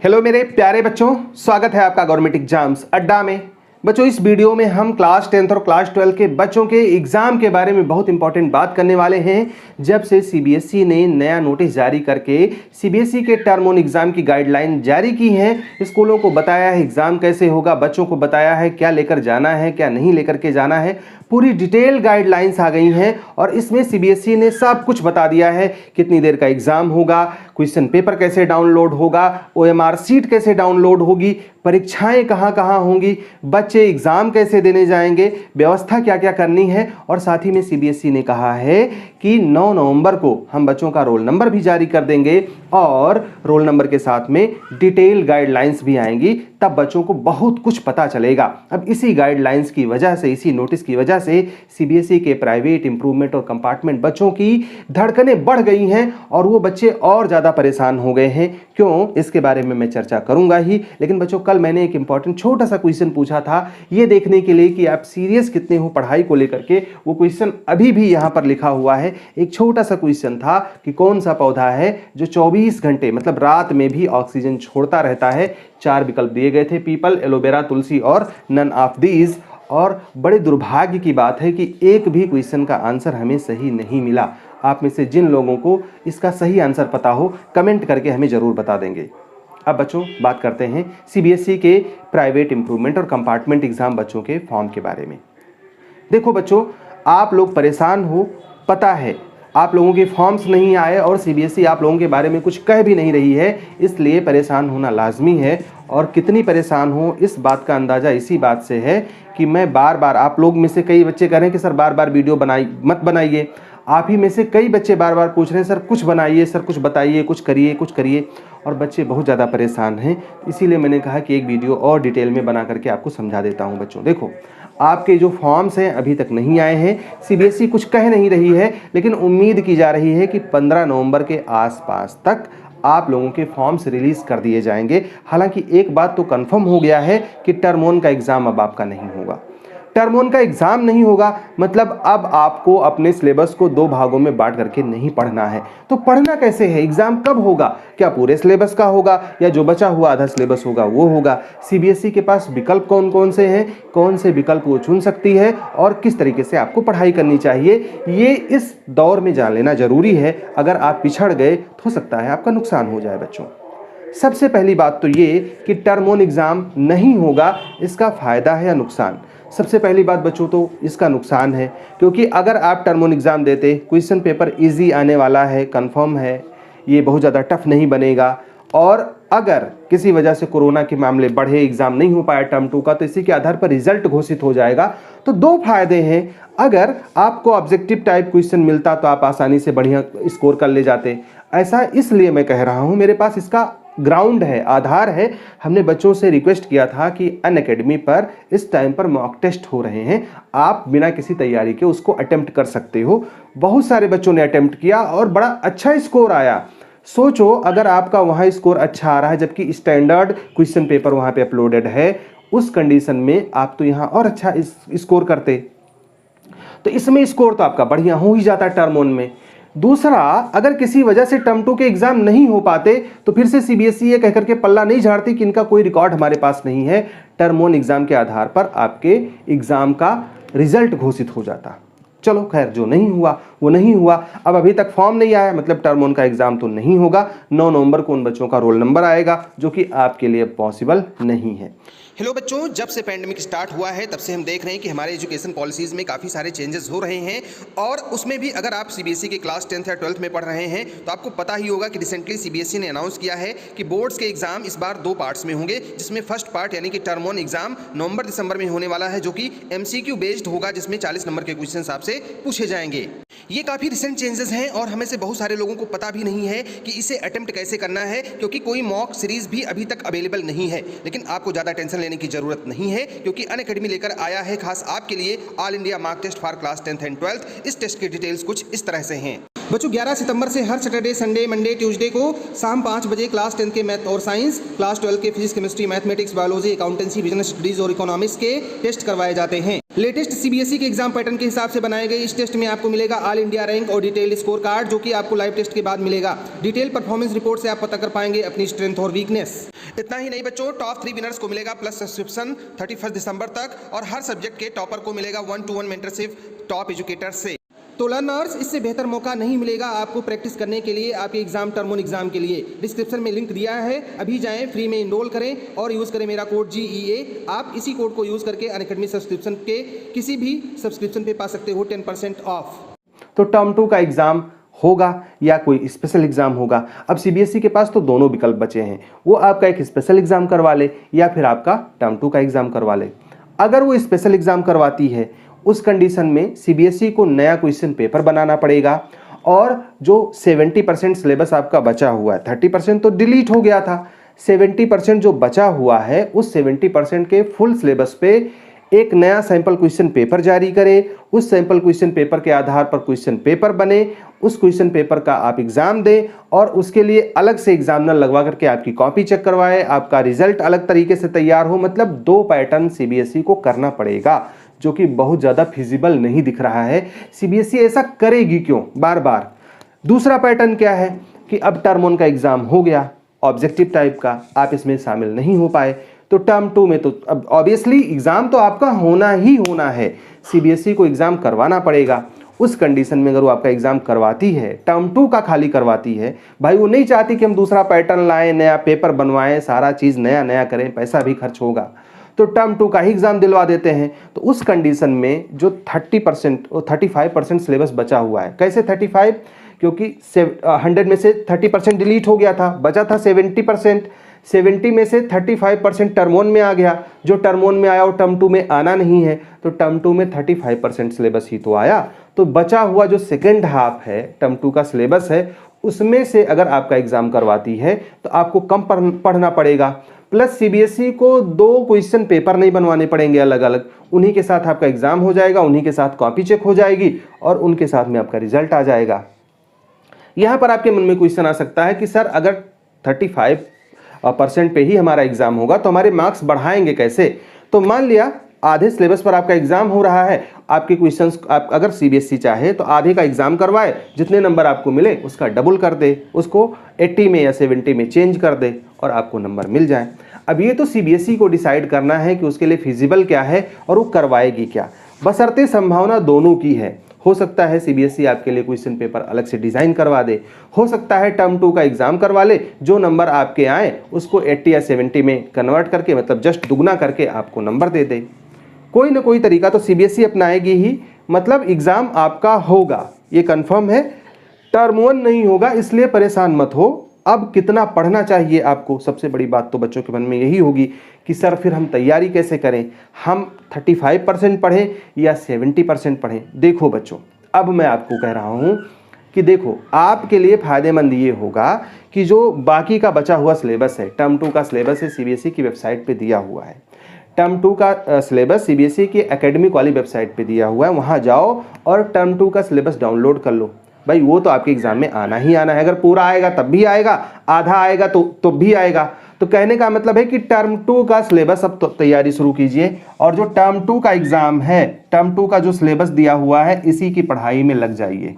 Hello मेरे प्यारे बच्चों, स्वागत है आपका गवर्नमेंट एग्जाम्स अड्डा में। बच्चों, इस वीडियो में हम क्लास 10th और क्लास 12 के बच्चों के एग्जाम के बारे में बहुत इंपॉर्टेंट बात करने वाले हैं। जब से सीबीएसई ने नया नोटिस जारी करके सीबीएसई के टर्म 1 एग्जाम की गाइडलाइन जारी की है, स्कूलों को बताया है एग्जाम कैसे होगा, बच्चों को बताया है क्या लेकर जाना है क्या नहीं लेकर के जाना है, पूरी डिटेल गाइडलाइंस आ गई हैं और इसमें सीबीएसई ने सब कुछ बता दिया है। कितनी देर का एग्जाम होगा, क्वेश्चन पेपर कैसे डाउनलोड होगा, ओएमआर सीट कैसे डाउनलोड होगी, परीक्षाएं कहां कहां होंगी, बच्चे एग्जाम कैसे देने जाएंगे, व्यवस्था क्या क्या करनी है। और साथ ही में सीबीएसई ने कहा है कि 9 नवंबर को हम बच्चों का रोल नंबर भी जारी कर देंगे और रोल नंबर के साथ में डिटेल गाइडलाइंस भी आएंगी, तब बच्चों को बहुत कुछ पता चलेगा। अब इसी गाइडलाइंस की वजह से, इसी नोटिस की वजह से सीबीएसई के प्राइवेट, इंप्रूवमेंट और कंपार्टमेंट बच्चों की धड़कनें बढ़ गई हैं और वो बच्चे और ज़्यादा परेशान हो गए हैं। क्यों, इसके बारे में मैं चर्चा करूंगा ही। लेकिन बच्चों, कल मैंने एक इंपॉर्टेंट छोटा सा क्वेश्चन पूछा था ये देखने के लिए कि आप सीरियस कितने हो पढ़ाई को लेकर के। वो क्वेश्चन अभी भी यहाँ पर लिखा हुआ है। एक छोटा सा क्वेश्चन था कि कौन सा पौधा है जो 24 घंटे मतलब रात में भी ऑक्सीजन छोड़ता रहता है। 4 विकल्प दिए गए थे, पीपल, एलोवेरा, तुलसी और नन ऑफ दीज। और बड़े दुर्भाग्य की बात है कि एक भी क्वेश्चन का आंसर हमें सही नहीं मिला। आप में से जिन लोगों को इसका सही आंसर पता हो कमेंट करके हमें जरूर बता देंगे। अब बच्चों, बात करते हैं सीबीएसई के प्राइवेट, इंप्रूवमेंट और कंपार्टमेंट एग्जाम बच्चों के फॉर्म के बारे में। देखो बच्चों, आप लोग परेशान हो, पता है आप लोगों के फॉर्म्स नहीं आए और सीबीएसई आप लोगों के बारे में कुछ कह भी नहीं रही है, इसलिए परेशान होना लाजमी है। और कितनी परेशान हो इस बात का अंदाज़ा इसी बात से है कि मैं बार बार, आप लोग में से कई बच्चे कह रहे हैं कि सर बार बार वीडियो मत बनाइए। आप ही में से कई बच्चे बार बार पूछ रहे हैं सर कुछ बनाइए, सर कुछ बताइए, कुछ करिए कुछ करिए। और बच्चे बहुत ज़्यादा परेशान हैं, इसीलिए मैंने कहा कि एक वीडियो और डिटेल में बना करके आपको समझा देता हूं। बच्चों देखो, आपके जो फॉर्म्स हैं अभी तक नहीं आए हैं। सीबीएसई कुछ कह नहीं रही है, लेकिन उम्मीद की जा रही है कि 15 नवंबर के आसपास तक आप लोगों के फॉर्म्स रिलीज कर दिए जाएंगे। हालांकि एक बात तो कंफर्म हो गया है कि टर्म 1 का एग्ज़ाम अब आपका नहीं होगा। टर्म 1 का एग्जाम नहीं होगा मतलब अब आपको अपने सिलेबस को 2 भागों में बांट करके नहीं पढ़ना है। तो पढ़ना कैसे है, एग्जाम कब होगा, क्या पूरे सिलेबस का होगा या जो बचा हुआ आधा सिलेबस होगा वो होगा। सीबीएसई के पास विकल्प कौन कौन से हैं, कौन से विकल्प वो चुन सकती है और किस तरीके से आपको पढ़ाई करनी चाहिए, ये इस दौर में जान लेना जरूरी है। अगर आप पिछड़ गए तो हो सकता है आपका नुकसान हो जाए। बच्चों, सबसे पहली बात तो ये कि टर्म 1 एग्जाम नहीं होगा, इसका फायदा है या नुकसान। सबसे पहली बात बच्चों तो इसका नुकसान है, क्योंकि अगर आप टर्म 1 एग्जाम देते, क्वेश्चन पेपर इजी आने वाला है, कंफर्म है, ये बहुत ज़्यादा टफ नहीं बनेगा। और अगर किसी वजह से कोरोना के मामले बढ़े, एग्जाम नहीं हो पाया टर्म 2 का, तो इसी के आधार पर रिजल्ट घोषित हो जाएगा। तो 2 फायदे हैं। अगर आपको ऑब्जेक्टिव टाइप क्वेश्चन मिलता तो आप आसानी से बढ़िया स्कोर कर ले जाते। ऐसा इसलिए मैं कह रहा हूँ, मेरे पास इसका ग्राउंड है, आधार है। हमने बच्चों से रिक्वेस्ट किया था कि अनअकैडमी पर इस टाइम पर मॉक टेस्ट हो रहे हैं, आप बिना किसी तैयारी के उसको अटेम्प्ट कर सकते हो। बहुत सारे बच्चों ने अटेम्प्ट किया और बड़ा अच्छा स्कोर आया। सोचो अगर आपका वहाँ स्कोर अच्छा आ रहा है जबकि स्टैंडर्ड क्वेश्चन पेपर वहाँ पे अपलोडेड है, उस कंडीशन में आप तो यहाँ और अच्छा स्कोर करते। तो इसमें स्कोर तो आपका बढ़िया हो ही जाता टर्म 1 में। दूसरा, अगर किसी वजह से टर्म 2 के एग्जाम नहीं हो पाते तो फिर से सीबीएसई ये कहकर के पल्ला नहीं झाड़ती कि इनका कोई रिकॉर्ड हमारे पास नहीं है। टर्म 1 एग्जाम के आधार पर आपके एग्जाम का रिजल्ट घोषित हो जाता। चलो खैर, जो नहीं हुआ वो नहीं हुआ। अब अभी तक फॉर्म नहीं आया, मतलब टर्म 1 का एग्जाम तो नहीं होगा। 9 नवंबर को उन बच्चों का रोल नंबर आएगा, जो कि आपके लिए पॉसिबल नहीं है। हेलो बच्चों, जब से पैंडेमिक स्टार्ट हुआ है तब से हम देख रहे हैं कि हमारे एजुकेशन पॉलिसीज़ में काफ़ी सारे चेंजेस हो रहे हैं। और उसमें भी अगर आप सीबीएसई के क्लास 10th या 12th में पढ़ रहे हैं तो आपको पता ही होगा कि रिसेंटली सीबीएसई ने अनाउंस किया है कि बोर्ड्स के एग्जाम इस बार 2 पार्ट्स में होंगे, जिसमें फर्स्ट पार्ट यानी कि टर्म 1 एग्जाम नवंबर-दिसंबर में होने वाला है, जो कि एमसीक्यू बेस्ड होगा, जिसमें 40 नंबर के क्वेश्चन आपसे पूछे जाएंगे। ये काफ़ी रिसेंट चेंजेस हैं और हमें से बहुत सारे लोगों को पता भी नहीं है कि इसे अटेम्प्ट कैसे करना है, क्योंकि कोई मॉक सीरीज भी अभी तक अवेलेबल नहीं है। लेकिन आपको ज़्यादा टेंशन लेने की जरूरत नहीं है, क्योंकि अनअकैडमी लेकर आया है खास आपके लिए All India mock test for class 10th and 12th। इस टेस्ट की डिटेल्स कुछ इस तरह से हैं। बच्चों, 11 सितंबर से हर सैटरडे, संडे, मंडे, ट्यूसडे को शाम 5 बजे क्लास 10 के मैथ और साइंस, क्लास 12 के physics, chemistry, mathematics, biology, accountancy, business studies और इकोनॉमिक्स के टेस्ट करवाए जाते हैं। लेटेस्ट सीबीएसई के एग्जाम पैटर्न के हिसाब से बनाए गए इस टेस्ट में आपको मिलेगा ऑल इंडिया रैंक और डिटेल स्कोर कार्ड, जो कि आपको लाइव टेस्ट के बाद मिलेगा। डिटेल परफॉर्मेंस रिपोर्ट से आप पता कर पाएंगे अपनी स्ट्रेंथ और वीकनेस। इतना ही नहीं बच्चों, टॉप 3 विनर्स को मिलेगा प्लस सब्सक्रिप्शन 31 दिसंबर तक, और हर सब्जेक्ट के टॉपर को मिलेगा 1-to-1 मेंटरशिप टॉप एजुकेटर से। तो लर्नर्स, इससे बेहतर मौका नहीं मिलेगा आपको प्रैक्टिस करने के लिए आपके एग्जाम टर्म 1 एग्जाम के लिए। डिस्क्रिप्शन में लिंक दिया है, अभी जाएं, फ्री में इनरोल करें और यूज़ करें मेरा कोड GEA। आप इसी कोड को यूज़ करके अनअकैडमी सब्सक्रिप्शन के किसी भी सब्सक्रिप्शन पे पा सकते हो 10% ऑफ। तो टर्म 2 का एग्ज़ाम होगा या कोई स्पेशल एग्ज़ाम होगा? अब CBSE के पास तो दोनों विकल्प बचे हैं, वो आपका एक स्पेशल एग्ज़ाम करवा ले या फिर आपका टर्म 2 का एग्ज़ाम करवा ले। अगर वो स्पेशल एग्ज़ाम करवाती है, उस कंडीशन में CBSE को नया क्वेश्चन पेपर बनाना पड़ेगा, और जो 70% सिलेबस आपका बचा हुआ है, 30% तो डिलीट हो गया था, 70% जो बचा हुआ है उस 70% के फुल सिलेबस पे एक नया सैंपल क्वेश्चन पेपर जारी करे। उस सैंपल क्वेश्चन पेपर के आधार पर क्वेश्चन पेपर बने, उस क्वेश्चन पेपर का आप एग्ज़ाम दें और उसके लिए अलग से एग्जामिनर लगवा करके आपकी कॉपी चेक करवाए, आपका रिजल्ट अलग तरीके से तैयार हो। मतलब 2 पैटर्न CBSE को करना पड़ेगा, जो कि बहुत ज़्यादा फिजिबल नहीं दिख रहा है। CBSE ऐसा करेगी क्यों बार बार? दूसरा पैटर्न क्या है कि अब टर्म 1 का एग्ज़ाम हो गया, ऑब्जेक्टिव टाइप का, आप इसमें शामिल नहीं हो पाए, तो टर्म 2 में तो अब ऑब्वियसली एग्ज़ाम तो आपका होना ही होना है, CBSE को एग्ज़ाम करवाना पड़ेगा। उस कंडीशन में अगर वो आपका एग्ज़ाम करवाती है, टर्म 2 का खाली करवाती है, भाई वो नहीं चाहती कि हम दूसरा पैटर्न लाएं, नया पेपर बनवाएं, सारा चीज़ नया नया करें, पैसा भी खर्च होगा, तो टर्म 2 का ही एग्ज़ाम दिलवा देते हैं। तो उस कंडीशन में जो 30% और 35% सिलेबस बचा हुआ है, कैसे 35? क्योंकि 100 में से 30% डिलीट हो गया था, बचा था 70%। 70 में से 35% टर्म 1 में आ गया, जो टर्म 1 में आया वो टर्म 2 में आना नहीं है, तो टर्म 2 में 35% सिलेबस ही तो आया। तो बचा हुआ जो सेकेंड हाफ है टर्म 2 का सिलेबस है, उसमें से अगर आपका एग्ज़ाम करवाती है तो आपको कम पढ़ना पड़ेगा। प्लस CBSE को 2 क्वेश्चन पेपर नहीं बनवाने पड़ेंगे अलग अलग, उन्हीं के साथ आपका एग्ज़ाम हो जाएगा, उन्हीं के साथ कॉपी चेक हो जाएगी और उनके साथ में आपका रिजल्ट आ जाएगा। यहाँ पर आपके मन में क्वेश्चन आ सकता है कि सर अगर 35% पे ही हमारा एग्ज़ाम होगा तो हमारे मार्क्स बढ़ाएंगे कैसे? तो मान लिया आधे सिलेबस पर आपका एग्ज़ाम हो रहा है, आपके क्वेश्चंस आप अगर CBSE चाहे तो आधे का एग्ज़ाम करवाए, जितने नंबर आपको मिले उसका डबल कर दे, उसको 80 में या 70 में चेंज कर दे और आपको नंबर मिल जाए। अब ये तो CBSE को डिसाइड करना है कि उसके लिए फिजिबल क्या है और वो करवाएगी क्या, बशर्ते संभावना दोनों की है। हो सकता है CBSE आपके लिए क्वेश्चन पेपर अलग से डिज़ाइन करवा दे, हो सकता है टर्म 2 का एग्ज़ाम करवा ले, जो नंबर आपके आए उसको 80 या 70 में कन्वर्ट करके, मतलब जस्ट दुगना करके आपको नंबर दे दे। कोई ना कोई तरीका तो CBSE अपनाएगी ही, मतलब एग्ज़ाम आपका होगा, ये कंफर्म है। टर्म 1 नहीं होगा, इसलिए परेशान मत हो। अब कितना पढ़ना चाहिए आपको, सबसे बड़ी बात तो बच्चों के मन में यही होगी कि सर फिर हम तैयारी कैसे करें, हम 35% पढ़ें या 70% पढ़ें। देखो बच्चों, अब मैं आपको कह रहा हूँ कि देखो आपके लिए फ़ायदेमंद ये होगा कि जो बाकी का बचा हुआ सिलेबस है, टर्म 2 का सिलेबस है, CBSE की वेबसाइट पर दिया हुआ है। टर्म 2 का सिलेबस CBSE की एकेडमिक वाली वेबसाइट पे दिया हुआ है, वहाँ जाओ और टर्म 2 का सिलेबस डाउनलोड कर लो। भाई वो तो आपके एग्ज़ाम में आना ही आना है, अगर पूरा आएगा तब भी आएगा, आधा आएगा तो भी आएगा। तो कहने का मतलब है कि टर्म 2 का सिलेबस अब तो तैयारी शुरू कीजिए, और जो टर्म 2 का एग्ज़ाम है, टर्म 2 का जो सिलेबस दिया हुआ है, इसी की पढ़ाई में लग जाइए।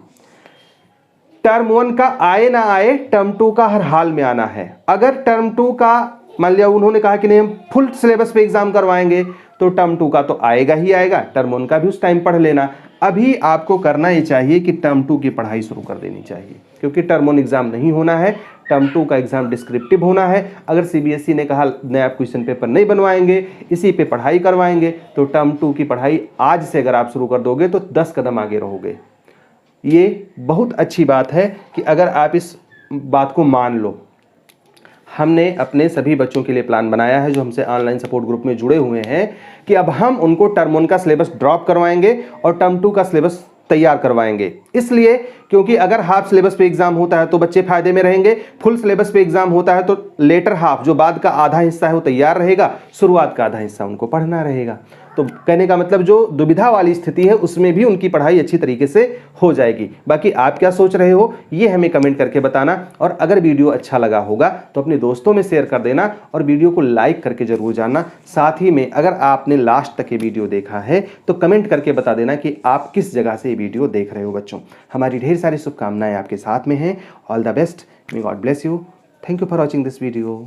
टर्म 1 का आए ना आए, टर्म 2 का हर हाल में आना है। अगर टर्म 2 का मान लिया उन्होंने कहा कि नहीं हम फुल सिलेबस पे एग्जाम करवाएंगे, तो टर्म 2 का तो आएगा ही आएगा, टर्म 1 का भी उस टाइम पढ़ लेना। अभी आपको करना ये चाहिए कि टर्म 2 की पढ़ाई शुरू कर देनी चाहिए, क्योंकि टर्म 1 एग्जाम नहीं होना है, टर्म 2 का एग्जाम डिस्क्रिप्टिव होना है। अगर CBSE ने कहा नया क्वेश्चन पेपर नहीं बनवाएंगे, इसी पे पढ़ाई करवाएंगे, तो टर्म 2 की पढ़ाई आज से अगर आप शुरू कर दोगे तो 10 कदम आगे रहोगे। ये बहुत अच्छी बात है कि अगर आप इस बात को मान लो। हमने अपने सभी बच्चों के लिए प्लान बनाया है जो हमसे ऑनलाइन सपोर्ट ग्रुप में जुड़े हुए हैं, कि अब हम उनको टर्म 1 का सिलेबस ड्रॉप करवाएंगे और टर्म 2 का सिलेबस तैयार करवाएंगे। इसलिए क्योंकि अगर हाफ सिलेबस पे एग्जाम होता है तो बच्चे फायदे में रहेंगे, फुल सिलेबस पे एग्जाम होता है तो लेटर हाफ, जो बाद का आधा हिस्सा है वो तैयार रहेगा, शुरुआत का आधा हिस्सा उनको पढ़ना रहेगा। तो कहने का मतलब जो दुविधा वाली स्थिति है उसमें भी उनकी पढ़ाई अच्छी तरीके से हो जाएगी। बाकी आप क्या सोच रहे हो ये हमें कमेंट करके बताना, और अगर वीडियो अच्छा लगा होगा तो अपने दोस्तों में शेयर कर देना और वीडियो को लाइक करके जरूर जानना। साथ ही में अगर आपने लास्ट तक ये वीडियो देखा है तो कमेंट करके बता देना कि आप किस जगह से ये वीडियो देख रहे हो। बच्चों, हमारी ढेर सारी शुभकामनाएं आपके साथ में हैं। All the best, may God bless you. Thank you for watching this video.